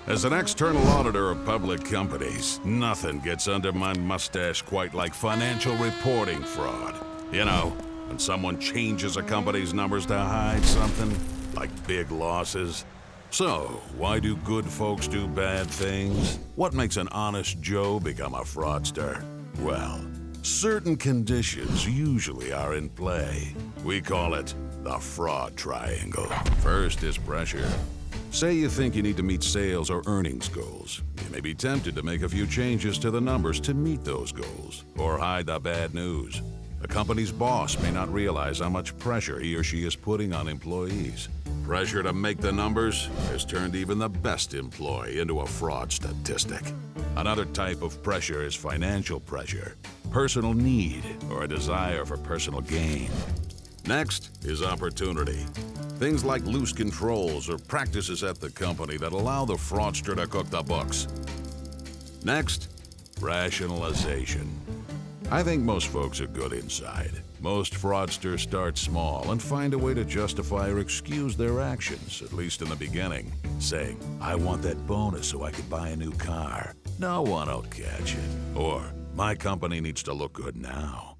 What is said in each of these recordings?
As an external auditor of public companies, nothing gets under my mustache quite like financial reporting fraud. You know, when someone changes a company's numbers to hide something, like big losses. So, why do good folks do bad things? What makes an honest Joe become a fraudster? Well, certain conditions usually are in play. We call it the fraud triangle. First is pressure. Say you think you need to meet sales or earnings goals. You may be tempted to make a few changes to the numbers to meet those goals, or hide the bad news. The company's boss may not realize how much pressure he or she is putting on employees. Pressure to make the numbers has turned even the best employee into a fraud statistic. Another type of pressure is financial pressure, personal need, or a desire for personal gain. Next is opportunity. Things like loose controls or practices at the company that allow the fraudster to cook the books. Next, rationalization. I think most folks are good inside. Most fraudsters start small and find a way to justify or excuse their actions, at least in the beginning, saying, I want that bonus so I could buy a new car. No one will catch it. Or, my company needs to look good now.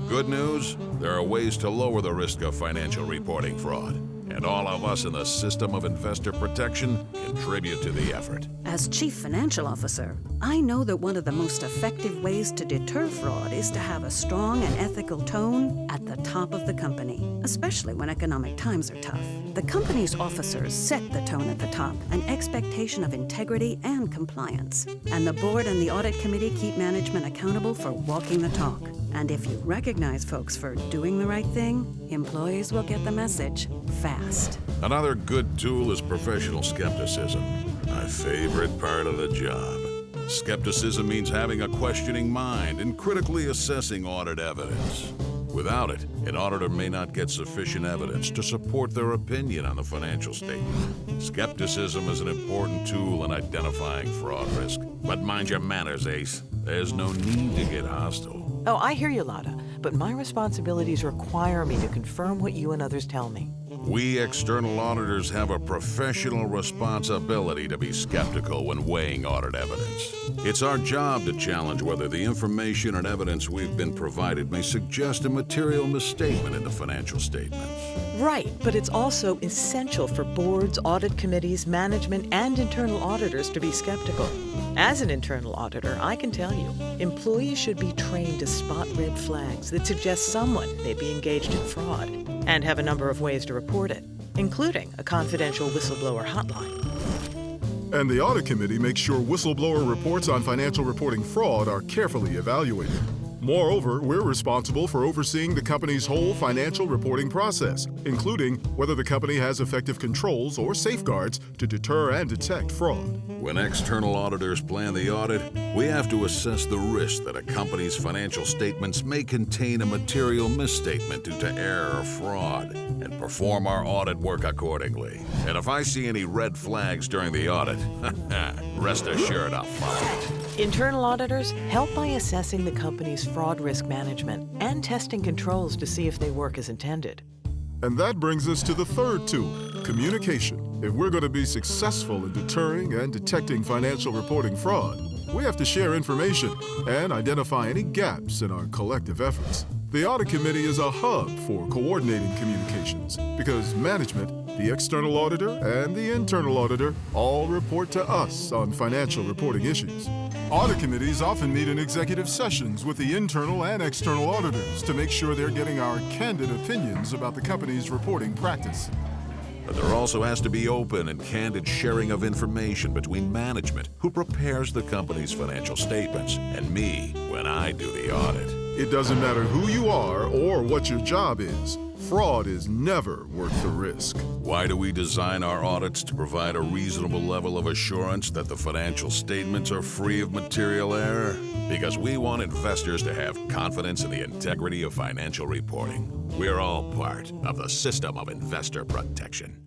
Good news, there are ways to lower the risk of financial reporting fraud. And all of us in the system of investor protection contribute to the effort. As Chief Financial Officer, I know that one of the most effective ways to deter fraud is to have a strong and ethical tone at the top of the company, especially when economic times are tough. The company's officers set the tone at the top, an expectation of integrity and compliance. And the board and the audit committee keep management accountable for walking the talk. And if you recognize folks for doing the right thing, employees will get the message fast. Another good tool is professional skepticism, my favorite part of the job. Skepticism means having a questioning mind and critically assessing audit evidence. Without it, an auditor may not get sufficient evidence to support their opinion on the financial statement. Skepticism is an important tool in identifying fraud risk. But mind your manners, Ace. There's no need to get hostile. Oh, I hear you, Lotta, but my responsibilities require me to confirm what you and others tell me. We external auditors have a professional responsibility to be skeptical when weighing audit evidence. It's our job to challenge whether the information and evidence we've been provided may suggest a material misstatement in the financial statements. Right, but it's also essential for boards, audit committees, management, and internal auditors to be skeptical. As an internal auditor, I can tell you, employees should be trained to spot red flags that suggest someone may be engaged in fraud, and have a number of ways to report it, including a confidential whistleblower hotline. And the audit committee makes sure whistleblower reports on financial reporting fraud are carefully evaluated. Moreover, we're responsible for overseeing the company's whole financial reporting process, including whether the company has effective controls or safeguards to deter and detect fraud. When external auditors plan the audit, we have to assess the risk that a company's financial statements may contain a material misstatement due to error or fraud, and perform our audit work accordingly. And if I see any red flags during the audit, rest assured I'll follow it. Internal auditors help by assessing the company's fraud risk management and testing controls to see if they work as intended. And that brings us to the third tool, communication. If we're going to be successful in deterring and detecting financial reporting fraud, we have to share information and identify any gaps in our collective efforts. The Audit Committee is a hub for coordinating communications because management, the external auditor, and the internal auditor all report to us on financial reporting issues. Audit committees often meet in executive sessions with the internal and external auditors to make sure they're getting our candid opinions about the company's reporting practice. But there also has to be open and candid sharing of information between management, who prepares the company's financial statements, and me when I do the audit. It doesn't matter who you are or what your job is. Fraud is never worth the risk. Why do we design our audits to provide a reasonable level of assurance that the financial statements are free of material error? Because we want investors to have confidence in the integrity of financial reporting. We're all part of the system of investor protection.